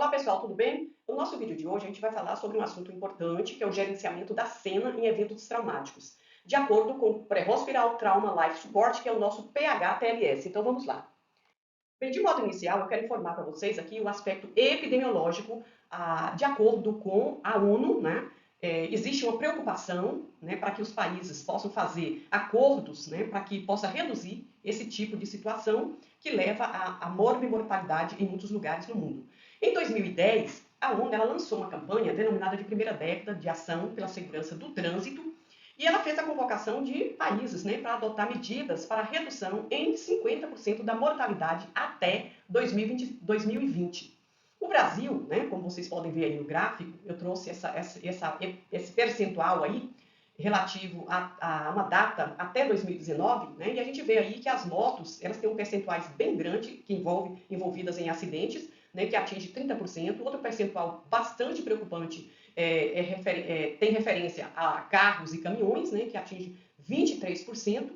Olá pessoal, tudo bem? No nosso vídeo de hoje a gente vai falar sobre um assunto importante que é o gerenciamento da cena em eventos traumáticos, de acordo com o Pre-Hospital Trauma Life Support, que é o nosso PHTLS. Então vamos lá. Bem, de modo inicial, eu quero informar para vocês aqui o aspecto epidemiológico, de acordo com a ONU, né? Existe uma preocupação, né, para que os países possam fazer acordos, né, para que possa reduzir esse tipo de situação que leva à morbimortalidade em muitos lugares no mundo. Em 2010, a ONU ela lançou uma campanha denominada de Primeira Década de Ação pela Segurança do Trânsito, e ela fez a convocação de países, né, para adotar medidas para redução em 50% da mortalidade até 2020. O Brasil, né, como vocês podem ver aí no gráfico, eu trouxe esse percentual aí relativo a uma data até 2019, né, e a gente vê aí que as motos elas têm um percentuais bem grande que envolvidas em acidentes, né, que atinge 30%. Outro percentual bastante preocupante tem referência a carros e caminhões, né, que atinge 23%,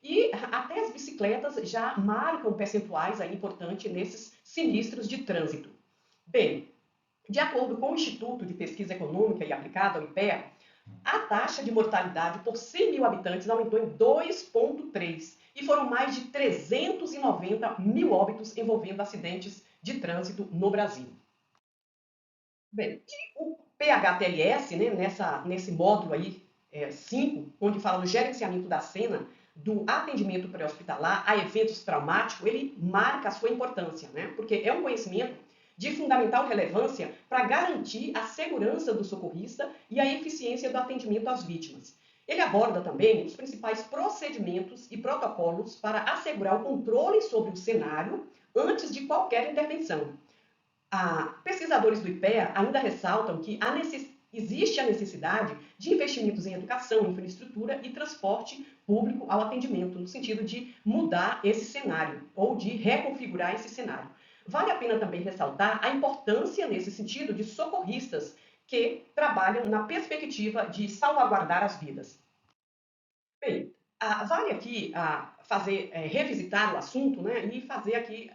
e até as bicicletas já marcam percentuais aí importantes nesses sinistros de trânsito. Bem, de acordo com o Instituto de Pesquisa Econômica e Aplicada, o IPEA, a taxa de mortalidade por 100 mil habitantes aumentou em 2,3 e foram mais de 390 mil óbitos envolvendo acidentes de trânsito no Brasil. Bem, e o PHTLS, né, nesse módulo aí, 5, onde fala do gerenciamento da cena, do atendimento pré-hospitalar a eventos traumáticos, ele marca a sua importância, né, porque é um conhecimento de fundamental relevância para garantir a segurança do socorrista e a eficiência do atendimento às vítimas. Ele aborda também os principais procedimentos e protocolos para assegurar o controle sobre o cenário antes de qualquer intervenção. Pesquisadores do IPEA ainda ressaltam que existe a necessidade de investimentos em educação, infraestrutura e transporte público ao atendimento, no sentido de mudar esse cenário ou de reconfigurar esse cenário. Vale a pena também ressaltar a importância, nesse sentido, de socorristas que trabalham na perspectiva de salvaguardar as vidas. Bem, vale aqui revisitar o assunto, né, e fazer aqui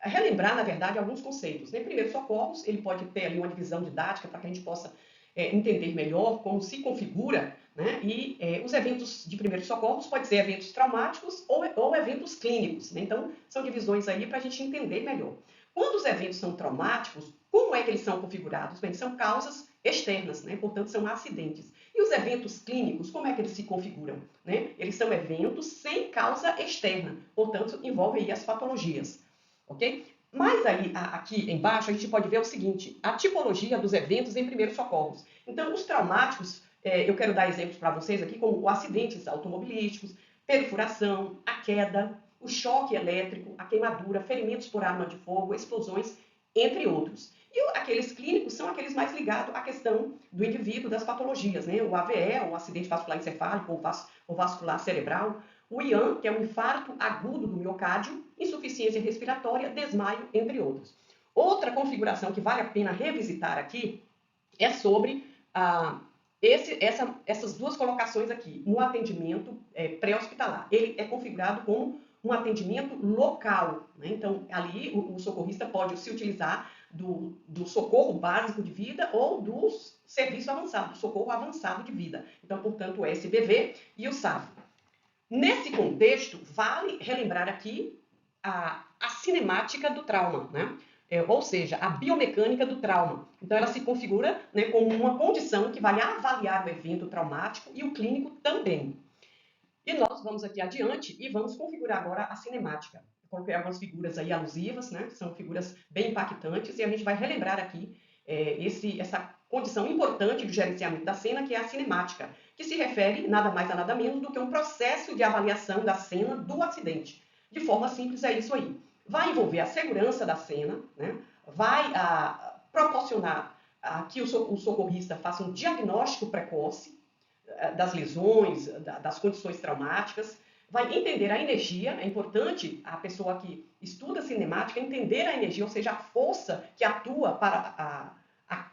relembrar, na verdade, alguns conceitos. Né? Primeiro, socorros, ele pode ter ali uma divisão didática para que a gente possa entender melhor como se configura, né? E os eventos de primeiros socorros podem ser eventos traumáticos ou eventos clínicos. Né? Então, são divisões aí para a gente entender melhor. Quando os eventos são traumáticos, como é que eles são configurados? Bem, são causas externas, né? Portanto, são acidentes. E os eventos clínicos, como é que eles se configuram? Né? Eles são eventos sem causa externa, portanto, envolvem aí as patologias. Ok? Mas aí, aqui embaixo, a gente pode ver o seguinte, a tipologia dos eventos em primeiros socorros. Então, os traumáticos, eu quero dar exemplos para vocês aqui, como acidentes automobilísticos, perfuração, a queda, o choque elétrico, a queimadura, ferimentos por arma de fogo, explosões, entre outros. E aqueles clínicos são aqueles mais ligados à questão do indivíduo, das patologias, né? O AVE, o acidente vascular encefálico ou vascular cerebral, o IAN, que é o infarto agudo do miocárdio, insuficiência respiratória, desmaio, entre outros. Outra configuração que vale a pena revisitar aqui é sobre essas duas colocações aqui, no atendimento pré-hospitalar. Ele é configurado como um atendimento local. Né? Então, ali o socorrista pode se utilizar do socorro básico de vida ou do serviço avançado, do socorro avançado de vida. Então, portanto, o SBV e o SAF. Nesse contexto, vale relembrar aqui a cinemática do trauma, né? Ou seja, a biomecânica do trauma. Então, ela se configura, né, como uma condição que vai avaliar o evento traumático e o clínico também. E nós vamos aqui adiante e vamos configurar agora a cinemática. Eu coloquei algumas figuras aí alusivas, né? São figuras bem impactantes e a gente vai relembrar aqui essa condição importante do gerenciamento da cena, que é a cinemática, que se refere nada mais a nada menos do que um processo de avaliação da cena do acidente. De forma simples, é isso aí. Vai envolver a segurança da cena, né? Vai proporcionar que o socorrista faça um diagnóstico precoce das lesões, das condições traumáticas, vai entender a energia, é importante a pessoa que estuda cinemática entender a energia, ou seja, a força que atua para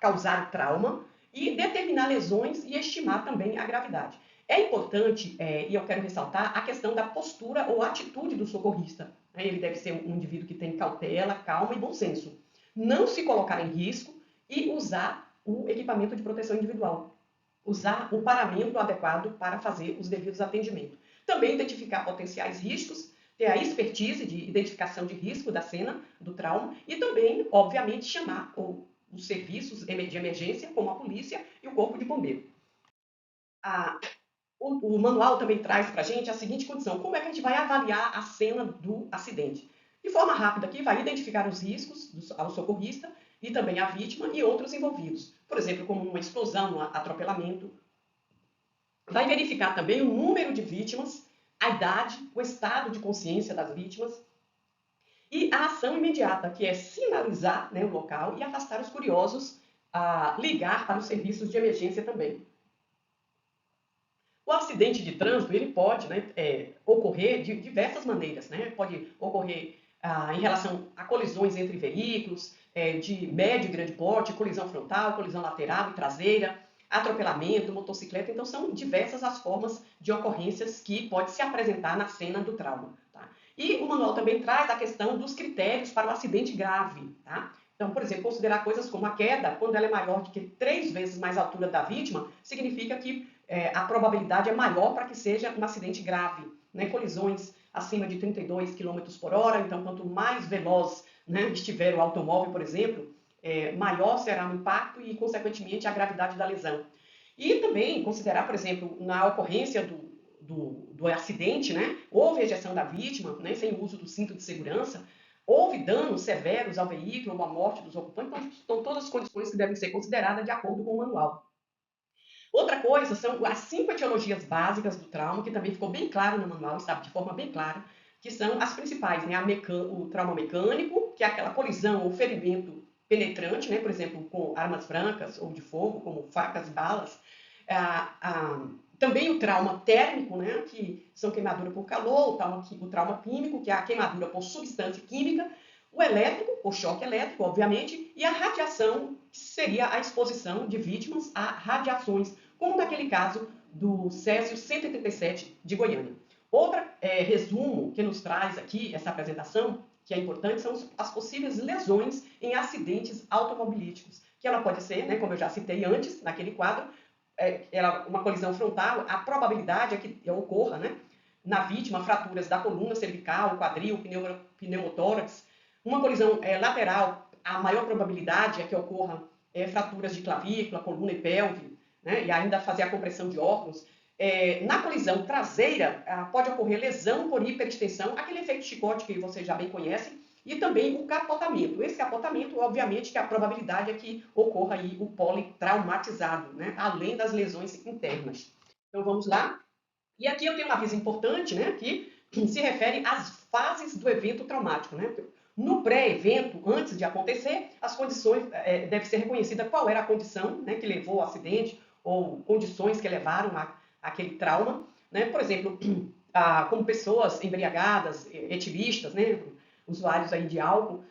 causar o trauma, e determinar lesões e estimar também a gravidade. É importante, e eu quero ressaltar, a questão da postura ou atitude do socorrista. Ele deve ser um indivíduo que tem cautela, calma e bom senso. não se colocar em risco e usar o equipamento de proteção individual, usar o paramento adequado para fazer os devidos atendimentos. Também identificar potenciais riscos, ter a expertise de identificação de risco da cena do trauma e também, obviamente, chamar os serviços de emergência, como a polícia e o corpo de bombeiro. O manual também traz para a gente a seguinte condição: como é que a gente vai avaliar a cena do acidente? De forma rápida aqui, vai identificar os riscos ao socorrista e também à vítima e outros envolvidos. Por exemplo, como uma explosão, um atropelamento. Vai verificar também o número de vítimas, a idade, o estado de consciência das vítimas e a ação imediata, que é sinalizar, né, o local e afastar os curiosos, ligar para os serviços de emergência também. O acidente de trânsito ele pode, né, ocorrer de diversas maneiras. Né? Pode ocorrer em relação a colisões entre veículos, de médio e grande porte, colisão frontal, colisão lateral e traseira, atropelamento, motocicleta. Então, são diversas as formas de ocorrências que pode se apresentar na cena do trauma. Tá? E o manual também traz a questão dos critérios para o acidente grave. Tá? Então, por exemplo, considerar coisas como a queda, quando ela é maior do que 3 vezes mais a altura da vítima, significa que a probabilidade é maior para que seja um acidente grave. Né? Colisões acima de 32 km por hora, então quanto mais veloz, né, estiver o automóvel, por exemplo, maior será o impacto e, consequentemente, a gravidade da lesão. E também considerar, por exemplo, na ocorrência do acidente, né, houve ejeção da vítima, né, sem o uso do cinto de segurança, houve danos severos ao veículo ou a morte dos ocupantes, então são todas as condições que devem ser consideradas de acordo com o manual. Outra coisa são as 5 etiologias básicas do trauma, que também ficou bem claro no manual, está de forma bem clara, que são as principais, né? O trauma mecânico, que é aquela colisão ou ferimento penetrante, né? Por exemplo, com armas brancas ou de fogo, como facas e balas. Também o trauma térmico, né? Que são queimadura por calor, o trauma químico, que é a queimadura por substância química, o elétrico, o choque elétrico, obviamente, e a radiação, que seria a exposição de vítimas a radiações, como naquele caso do Césio 187 de Goiânia. Outro resumo que nos traz aqui essa apresentação, que é importante, são as possíveis lesões em acidentes automobilísticos, que ela pode ser, né, como eu já citei antes, naquele quadro, uma colisão frontal, a probabilidade é que ocorra, né, na vítima fraturas da coluna cervical, quadril, pneumotórax. Uma colisão lateral, a maior probabilidade é que ocorra fraturas de clavícula, coluna e pelve, né, e ainda fazer a compressão de órgãos. Na colisão traseira, pode ocorrer lesão por hiperextensão, aquele efeito chicote que vocês já bem conhecem, e também o capotamento. Esse capotamento, obviamente, que a probabilidade é que ocorra aí o politraumatizado, né, além das lesões internas. Então, vamos lá. E aqui eu tenho um aviso importante, né, que se refere às fases do evento traumático. Né? No pré-evento, antes de acontecer, as condições, deve ser reconhecida qual era a condição, né, que levou ao acidente, ou condições que levaram àquele trauma. Né? Por exemplo, como pessoas embriagadas, etilistas, né, usuários aí de álcool,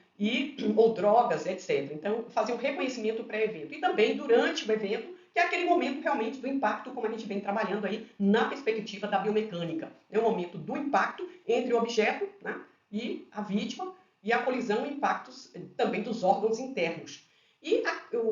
ou drogas, etc. Então, fazer o reconhecimento pré-evento. E também, durante o evento, que é aquele momento realmente do impacto, como a gente vem trabalhando aí na perspectiva da biomecânica. É o momento do impacto entre o objeto, né, e a vítima, e a colisão e impactos também dos órgãos internos. E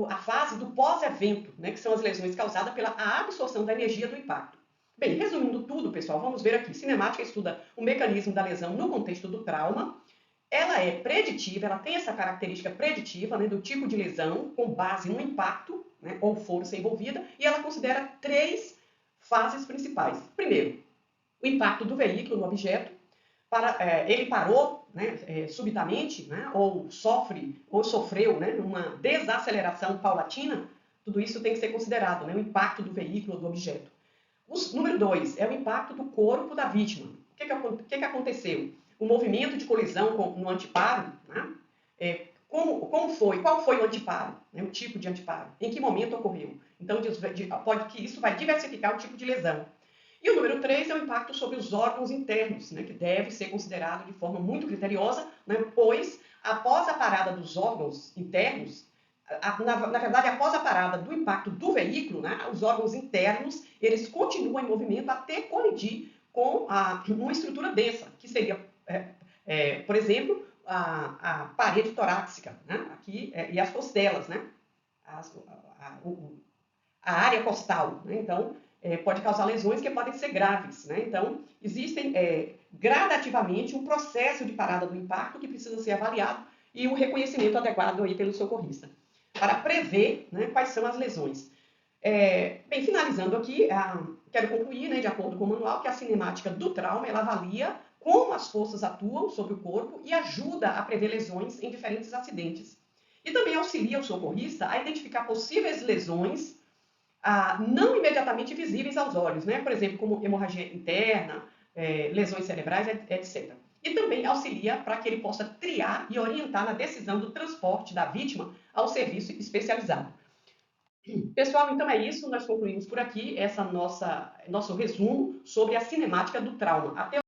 a fase do pós-evento, né, que são as lesões causadas pela absorção da energia do impacto. Bem, resumindo tudo, pessoal, vamos ver aqui. Cinemática estuda o mecanismo da lesão no contexto do trauma. Ela é preditiva, ela tem essa característica preditiva, né, do tipo de lesão com base no impacto, né, ou força envolvida, e ela considera 3 fases principais. Primeiro, o impacto do veículo no objeto. Ele parou, né, subitamente, né, ou sofreu, né, uma desaceleração paulatina. Tudo isso tem que ser considerado, né, o impacto do veículo ou do objeto. Número 2 é o impacto do corpo da vítima. O que aconteceu? O movimento de colisão no anteparo, né? Qual foi o anteparo, né? O tipo de anteparo, em que momento ocorreu. Então, pode que isso vai diversificar o tipo de lesão. E o número 3 é o impacto sobre os órgãos internos, né? Que deve ser considerado de forma muito criteriosa, né? Pois, após a parada dos órgãos internos, na verdade, após a parada do impacto do veículo, né? Os órgãos internos, eles continuam em movimento até colidir com uma estrutura densa, que seria, por exemplo, a parede torácica, né? Aqui, e as costelas, né? A área costal, né? Então, pode causar lesões que podem ser graves, né? Então, existem gradativamente um processo de parada do impacto que precisa ser avaliado e o reconhecimento adequado aí pelo socorrista, para prever, né, quais são as lesões. Bem, finalizando aqui, quero concluir, né, de acordo com o manual, que a cinemática do trauma, ela avalia como as forças atuam sobre o corpo e ajuda a prever lesões em diferentes acidentes. E também auxilia o socorrista a identificar possíveis lesões não imediatamente visíveis aos olhos, né? Por exemplo, como hemorragia interna, lesões cerebrais, etc. E também auxilia para que ele possa triar e orientar na decisão do transporte da vítima ao serviço especializado. Pessoal, então é isso, nós concluímos por aqui nosso resumo sobre a cinemática do trauma. Até